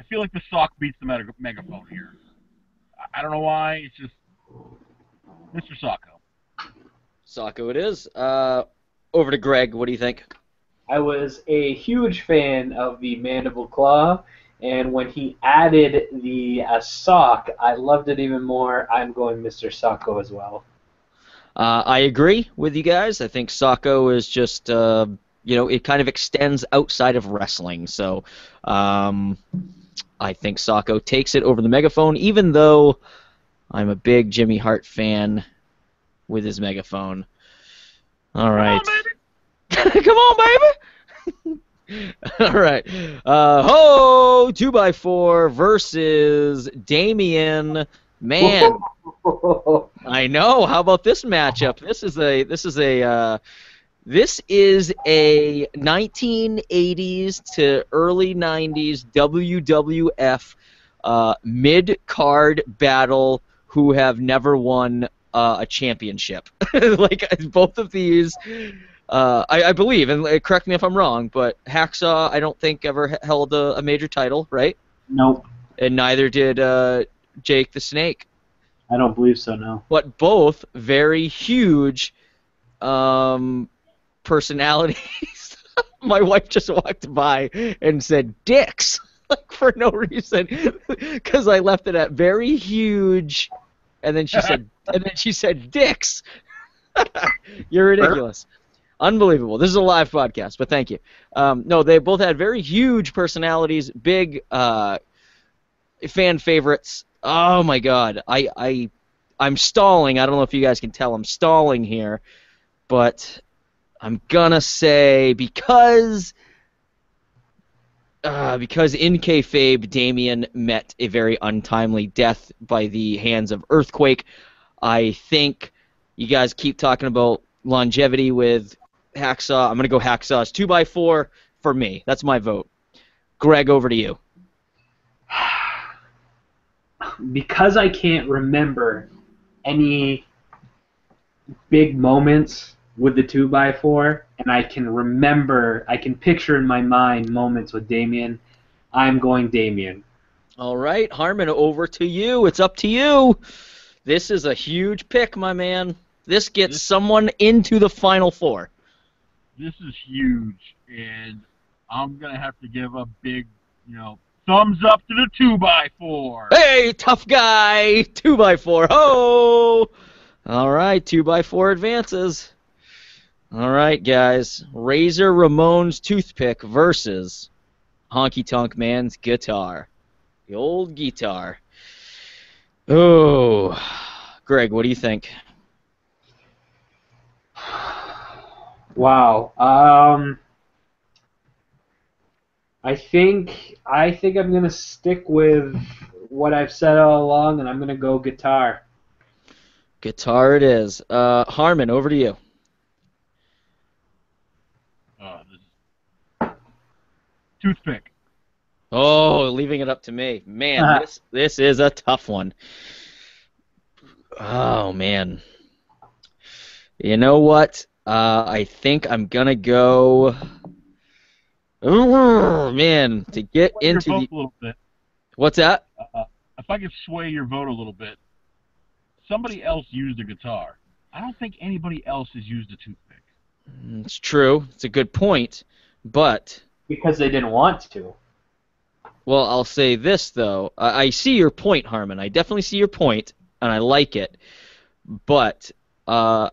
the sock beats the megaphone here. I don't know why. It's just Mr. Sacco. Sacco it is. Over to Greg. What do you think? I was a huge fan of the mandible claw, and when he added the sock, I loved it even more. I'm going Mr. Sacco as well. I agree with you guys. I think Sacco is just, it kind of extends outside of wrestling. So I think Sacco takes it over the megaphone, even though I'm a big Jimmy Hart fan with his megaphone. All right. Come on, baby! All right. 2x4 versus Damien. Man, I know. How about this matchup? This is a 1980s to early 90s WWF mid-card battle who have never won a championship. Like both of these. I believe, and correct me if I'm wrong, but Hacksaw I don't think ever held a major title, right? Nope. And neither did Jake the Snake. I don't believe so, no. But both very huge personalities. My wife just walked by and said dicks, like for no reason, because I left it at very huge, and then she said dicks. You're ridiculous. Unbelievable. This is a live podcast, but thank you. No, they both had very huge personalities, big fan favorites. Oh my God, I'm stalling. I don't know if you guys can tell I'm stalling here, but I'm gonna say because in kayfabe, Damien met a very untimely death by the hands of Earthquake. I think you guys keep talking about longevity with Hacksaw. I'm going to go Hacksaw's 2x4 for me. That's my vote. Greg, over to you. Because I can't remember any big moments with the 2x4, and I can picture in my mind moments with Damien, I'm going Damien. All right, Harmon, over to you. It's up to you. This is a huge pick, my man. This gets someone into the Final Four. This is huge, and I'm going to have to give a big, thumbs up to the 2x4. Hey, tough guy, 2x4. Ho! All right, 2x4 advances. All right, guys. Razor Ramon's toothpick versus Honky Tonk Man's guitar. The old guitar. Oh, Greg, what do you think? Wow. I think I'm gonna stick with what I've said all along, and I'm gonna go guitar. Guitar it is. Harmon, over to you. Toothpick. Oh, leaving it up to me. Man, this is a tough one. Oh man. You know what? I think I'm gonna go. Oh, man, to get Sway your into vote the a little bit. what's that? If I could sway your vote a little bit, somebody else used a guitar. I don't think anybody else has used a toothpick. It's true. It's a good point, but Because they didn't want to. well, I'll say this though. I see your point, Harmon. I definitely see your point, and I like it. But uh,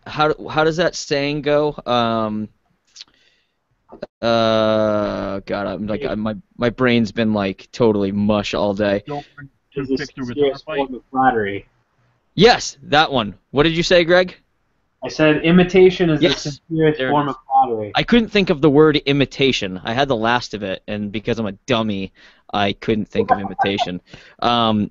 how does that saying go? God, my brain's been like totally mush all day. Don't bring a Is a toothpick to a guitar serious fight. form of flattery. Yes, that one. What did you say, Greg? I said imitation is the Yes, sincerest there it form is. of flattery. I couldn't think of the word imitation. I had the last of it, and because I'm a dummy, I couldn't think of imitation. Um,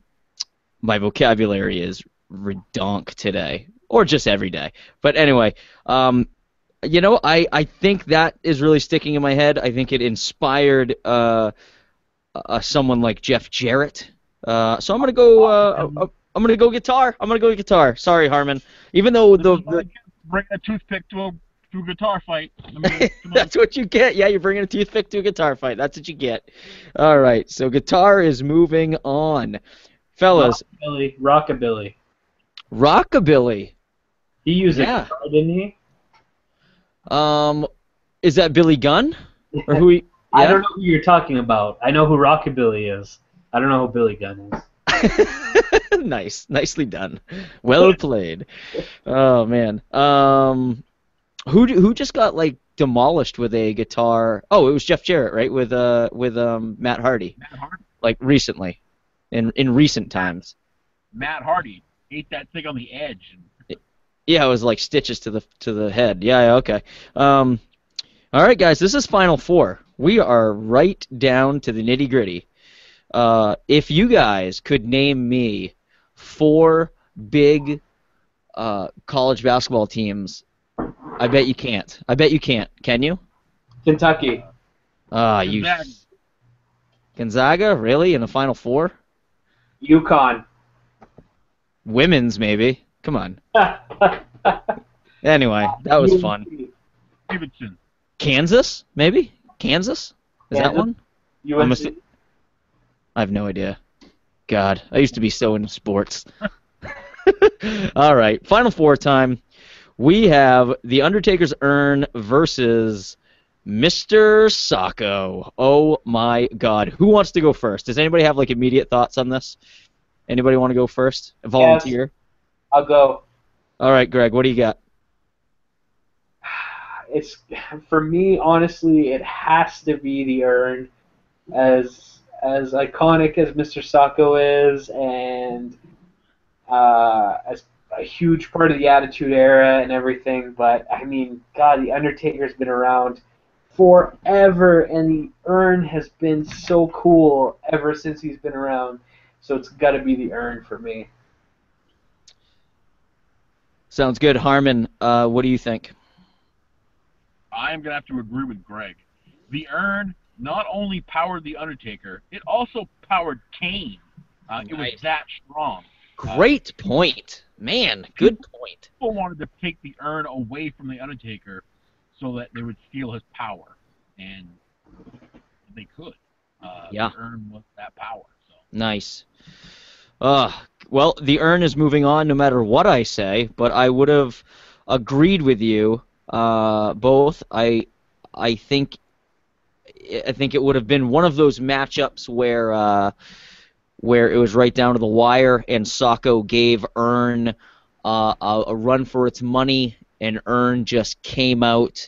my vocabulary is redonk today, or just every day. But anyway, I think that is really sticking in my head. I think it inspired someone like Jeff Jarrett. So I'm gonna go. I'm gonna go guitar. I'm gonna go guitar. Sorry, Harmon. Even though the Bring a toothpick to a guitar fight. I mean, come on. that's what you get. Yeah, you're bringing a toothpick to a guitar fight. That's what you get. All right, so guitar is moving on, fellas. Rockabilly. Rockabilly. He used a Yeah. guitar, didn't he? Um, is that Billy Gunn or who? I Yeah. don't know who you're talking about. I know who Rockabilly is. I don't know who Billy Gunn is. Nice, nicely done. Well played. Oh man. Who just got like demolished with a guitar? Oh, it was Jeff Jarrett, right? With Matt Hardy, Matt Hardy. like recently, in recent times. Matt Hardy ate that thing on the edge. Yeah, it was like stitches to the head. Yeah, okay. All right, guys, this is Final Four. We are right down to the nitty gritty. If you guys could name me four big college basketball teams, I bet you can't. I bet you can't. Can you? Kentucky. You Gonzaga. Gonzaga, really, in the Final Four? UConn. Women's, maybe. Come on. Anyway, that was fun. Stevenson. Kansas, maybe? Kansas? Is that one? UNC. I have no idea. God, I used to be so into sports. All right, Final Four time. We have The Undertaker's Urn versus Mr. Sacco. Oh my God. Who wants to go first? Does anybody have like immediate thoughts on this? Anybody want to go first? Volunteer? Yes, I'll go. All right, Greg, what do you got? It's for me, honestly, it has to be the Urn, as iconic as Mr. Sacco is, and as a huge part of the Attitude Era and everything. But I mean, God, the Undertaker's been around forever, and the Urn has been so cool ever since he's been around. So it's got to be the Urn for me. Sounds good. Harmon, what do you think? I'm going to have to agree with Greg. The Urn not only powered The Undertaker, it also powered Kane. It was that strong. Great point. Man, good point. People wanted to take the Urn away from The Undertaker so that they would steal his power. And they could. Yeah. The Urn was that power. So. Nice. Well, the Urn is moving on no matter what I say, but I would have agreed with you both. I think it would have been one of those matchups where it was right down to the wire, and Sacco gave Urn a run for its money, and Urn just came out,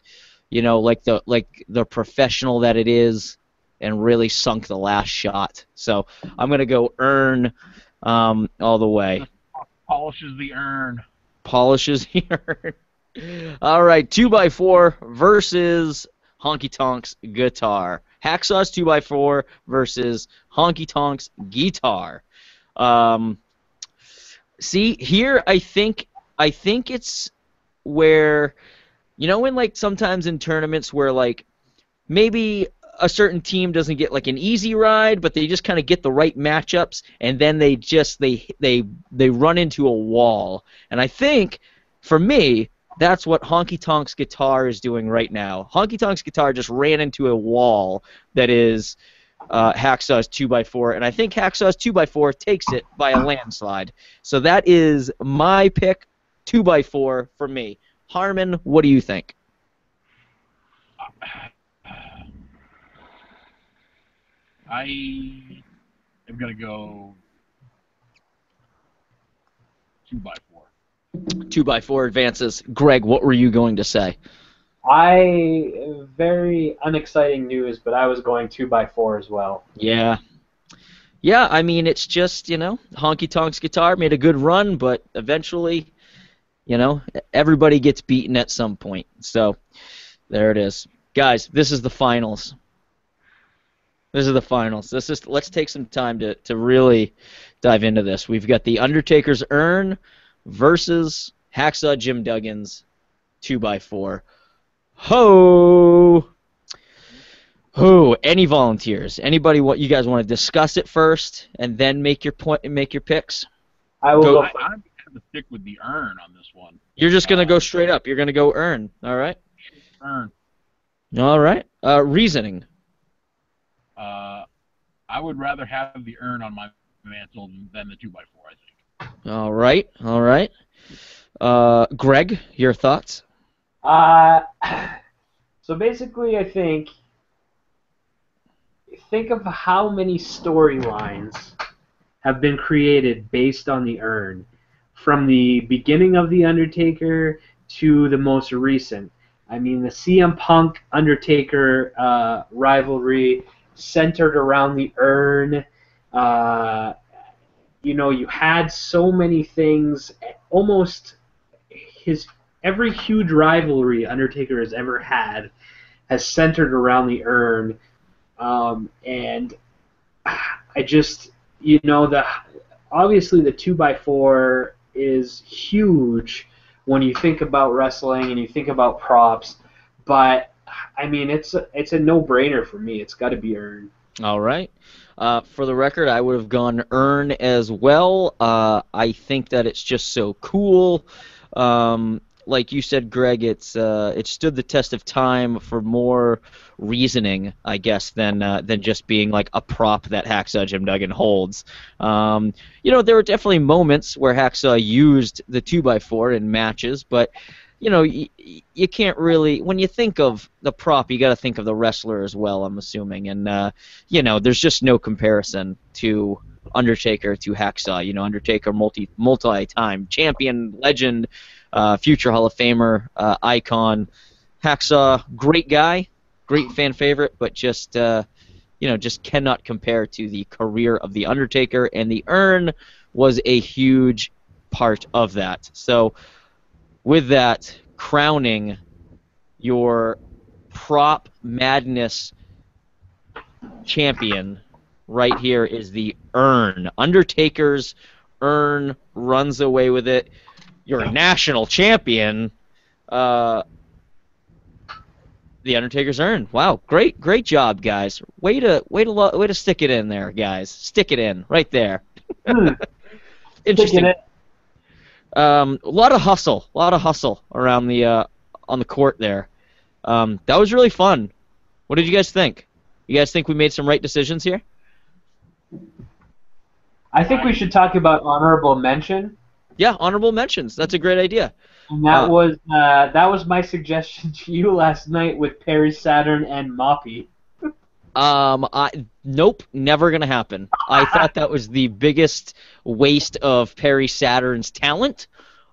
like the professional that it is, and really sunk the last shot. So I'm gonna go Urn all the way. Polishes the Urn. Polishes the Urn. All right, 2x4 versus Honky Tonk's guitar. Hacksaw's 2x4 versus Honky Tonk's guitar. See, here I think it's where, when like sometimes in tournaments where like maybe a certain team doesn't get like an easy ride, but they just kind of get the right matchups, and then they run into a wall. And I think, for me, that's what Honky Tonk's guitar is doing right now. Honky Tonk's guitar just ran into a wall that is Hacksaw's 2x4, and I think Hacksaw's 2x4 takes it by a landslide. So that is my pick, 2x4 for me. Harmon, what do you think? I am going to go 2x4. 2x4 advances. Greg, what were you going to say? Very unexciting news, but I was going 2x4 as well. Yeah. Yeah, I mean, it's just, Honky Tonk's guitar made a good run, but eventually, everybody gets beaten at some point. So, there it is. Guys, this is the finals. This is the finals. Let's take some time to really dive into this. We've got the Undertaker's Urn versus Hacksaw Jim Duggan's 2x4. Ho! Any volunteers? Anybody? What you guys want to discuss it first, and then make your point and make your picks? I will go. I'm going to stick with the Urn on this one. You're just gonna go straight up. You're gonna go Urn. All right. Urn. All right. Reasoning. I would rather have the Urn on my mantle than the 2x4. I think. All right. All right. Greg, your thoughts? So basically, I think of how many storylines have been created based on the Urn, from the beginning of The Undertaker to the most recent. I mean, the CM Punk Undertaker rivalry centered around the Urn. You had so many things. Almost every huge rivalry Undertaker has ever had has centered around the Urn. And I just, obviously the 2x4 is huge when you think about wrestling and you think about props, but I mean, it's a no-brainer for me. It's got to be Urn. All right. For the record, I would have gone Urn as well. I think that it's just so cool. Like you said, Greg, it stood the test of time for more reasoning, I guess, than just being like a prop that Hacksaw Jim Duggan holds. There were definitely moments where Hacksaw used the 2x4 in matches, but you can't really, when you think of the prop, you got to think of the wrestler as well, I'm assuming, and there's just no comparison to Undertaker to Hacksaw. Undertaker multi-time champion, legend, future Hall of Famer, icon. Hacksaw, great guy, great fan favorite, but just cannot compare to the career of the Undertaker, and the Urn was a huge part of that. So, with that, crowning your prop madness champion right here is the Urn. Undertaker's Urn runs away with it. Your national champion, the Undertaker's Urn. Wow, great job, guys. Way to stick it in there, guys. Stick it in right there. Interesting. A lot of hustle around the on the court there. That was really fun. What did you guys think? You guys think we made some right decisions here? I think we should talk about honorable mention. Yeah, honorable mentions. That's a great idea. And that was my suggestion to you last night with Perry Saturn and Moppy. Nope, never gonna happen. I thought that was the biggest waste of Perry Saturn's talent.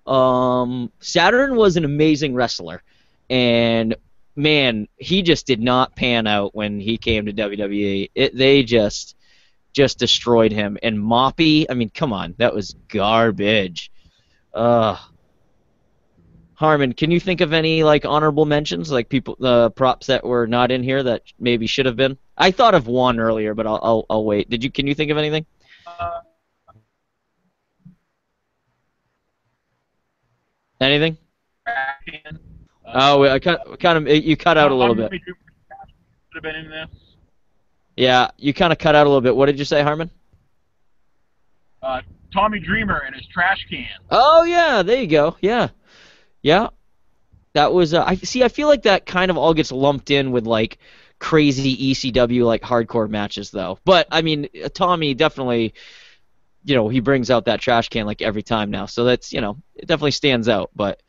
Saturn was an amazing wrestler, and man, he just did not pan out when he came to WWE. They just destroyed him. And Moppy, I mean, come on, that was garbage. Harmon, can you think of any honorable mentions, props that were not in here that maybe should have been? I thought of one earlier, but I'll wait. Can you think of anything? Anything? You cut out a little bit. Could have been in this. Yeah, you kind of cut out a little bit. What did you say, Harmon? Tommy Dreamer and his trash can. Oh yeah, there you go. Yeah, yeah. That was. I see. I feel like that kind of all gets lumped in with like crazy ECW like hardcore matches though. But I mean, Tommy definitely, he brings out that trash can like every time now. So that's, it definitely stands out. But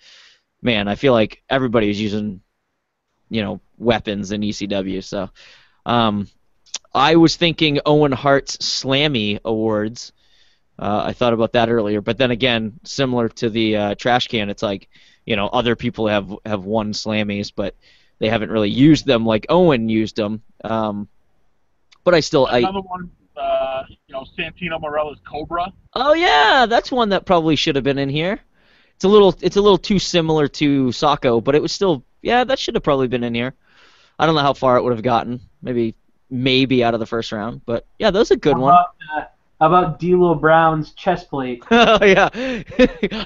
man, I feel like everybody's using, weapons in ECW. So, um, I was thinking Owen Hart's Slammy Awards. I thought about that earlier, but then again, similar to the trash can, it's like, other people have won Slammies, but they haven't really used them like Owen used them. But I still, Another one, Santino Morella's Cobra. oh yeah, that's one that probably should have been in here. It's a little too similar to Sacco, but it was still, yeah, that should have probably been in here. I don't know how far it would have gotten. Maybe out of the first round, but yeah, that was a good one. How about D'Lo Brown's chest plate? Oh yeah,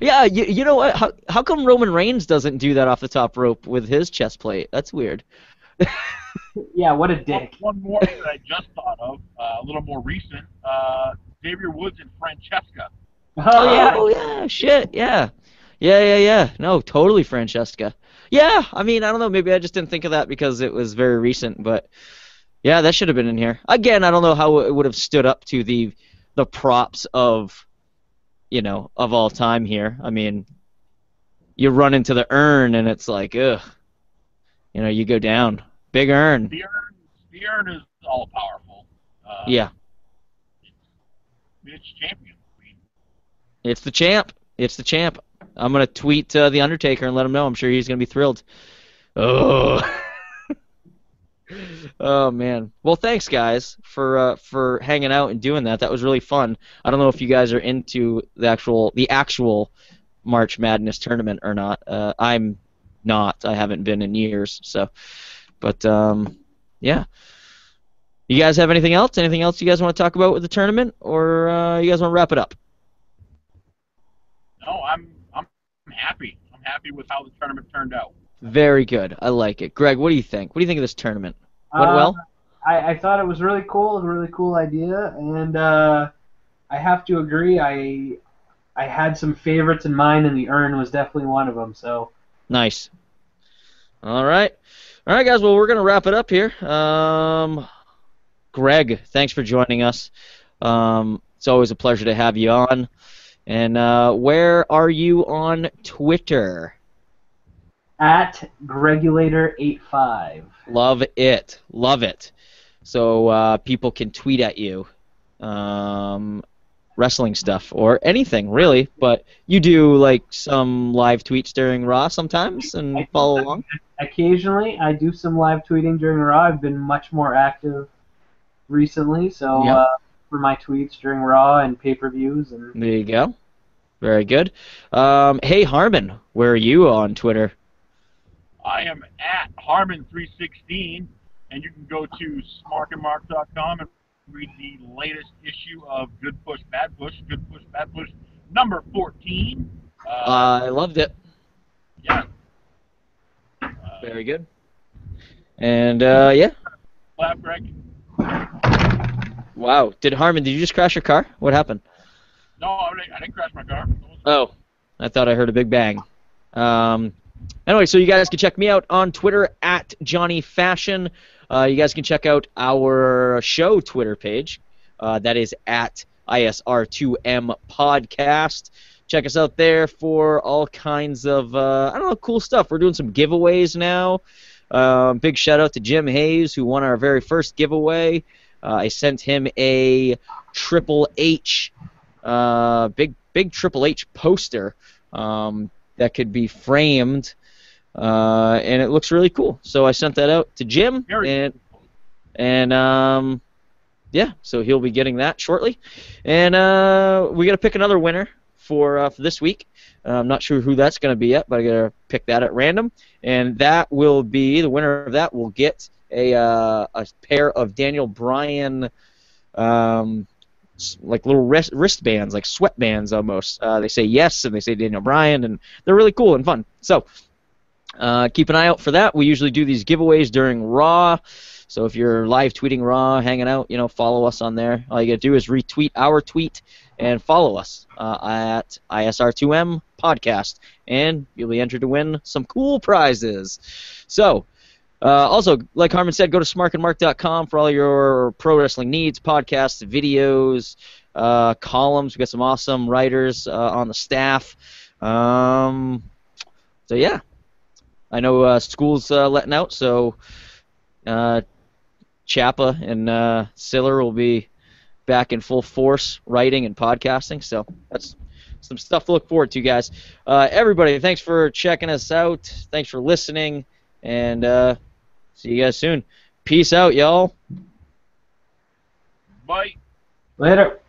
yeah. You know what? How come Roman Reigns doesn't do that off the top rope with his chest plate? That's weird. Yeah, what a dick. One more that I just thought of, a little more recent. Xavier Woods and Francesca. Oh yeah. Oh yeah, shit, yeah, yeah. No, totally Francesca. Yeah, I mean, I don't know. Maybe I just didn't think of that because it was very recent, but yeah, that should have been in here. Again, I don't know how it would have stood up to the props of all time here. I mean, you run into the urn and it's like, ugh, you go down. Big urn. The urn is all powerful. Yeah. It's champion. It's the champ. It's the champ. I'm gonna tweet the Undertaker and let him know. I'm sure he's gonna be thrilled. Oh. Oh man. Well, thanks guys for hanging out and doing that. That was really fun. I don't know if you guys are into the actual March Madness tournament or not. I'm not. I haven't been in years. So, but yeah. You guys have anything else? Anything else you guys want to talk about with the tournament, or you guys want to wrap it up? No, I'm happy. I'm happy with how the tournament turned out. Very good. I like it. Greg, what do you think? What do you think of this tournament? Went well? I thought it was really cool, a really cool idea, and I have to agree. I had some favorites in mind, and the urn was definitely one of them. So nice. All right, guys. Well, we're gonna wrap it up here. Greg, thanks for joining us. It's always a pleasure to have you on. And where are you on Twitter? At Gregulator85. Love it. Love it. So people can tweet at you wrestling stuff or anything, really. But you do, like, some live tweets during Raw sometimes and follow along? Occasionally. I do some live tweeting during Raw. I've been much more active recently, so Yep. For my tweets during Raw and pay-per-views. And There you go. Very good. Hey, Harmon, where are you on Twitter? I am at Harmon316, and you can go to smartandmark.com and read the latest issue of Good Push, Bad Push, number 14. I loved it. Yeah. Very good. And, yeah. Laugh, Greg. Wow. Harmon, did you just crash your car? What happened? No, I didn't crash my car. Oh, I thought I heard a big bang. Anyway, so you guys can check me out on Twitter at Jonny Fashion. You guys can check out our show Twitter page. That is at ISR2M Podcast. Check us out there for all kinds of, cool stuff. We're doing some giveaways now. Big shout out to Jim Hayes, who won our very first giveaway. I sent him a Triple H, big Triple H poster that could be framed, and it looks really cool. So I sent that out to Jim, and yeah, so he'll be getting that shortly. And we got to pick another winner for this week. I'm not sure who that's going to be yet, but I got to pick that at random, and that will be the winner of that will get a pair of Daniel Bryan like little wristbands, like sweatbands almost. They say yes, and they say Daniel Bryan, and they're really cool and fun. So Keep an eye out for that. We usually do these giveaways during Raw. So if you're live tweeting Raw, hanging out, follow us on there. All you got to do is retweet our tweet and follow us at ISR2M podcast, and you'll be entered to win some cool prizes. So, also, like Harmon said, go to smarkandmark.com for all your pro wrestling needs, podcasts, videos, columns. We got some awesome writers on the staff. So yeah. I know school's letting out, so Chappa and Siller will be back in full force writing and podcasting, so that's some stuff to look forward to, guys. Everybody, thanks for checking us out. Thanks for listening, and see you guys soon. Peace out, y'all. Bye. Later.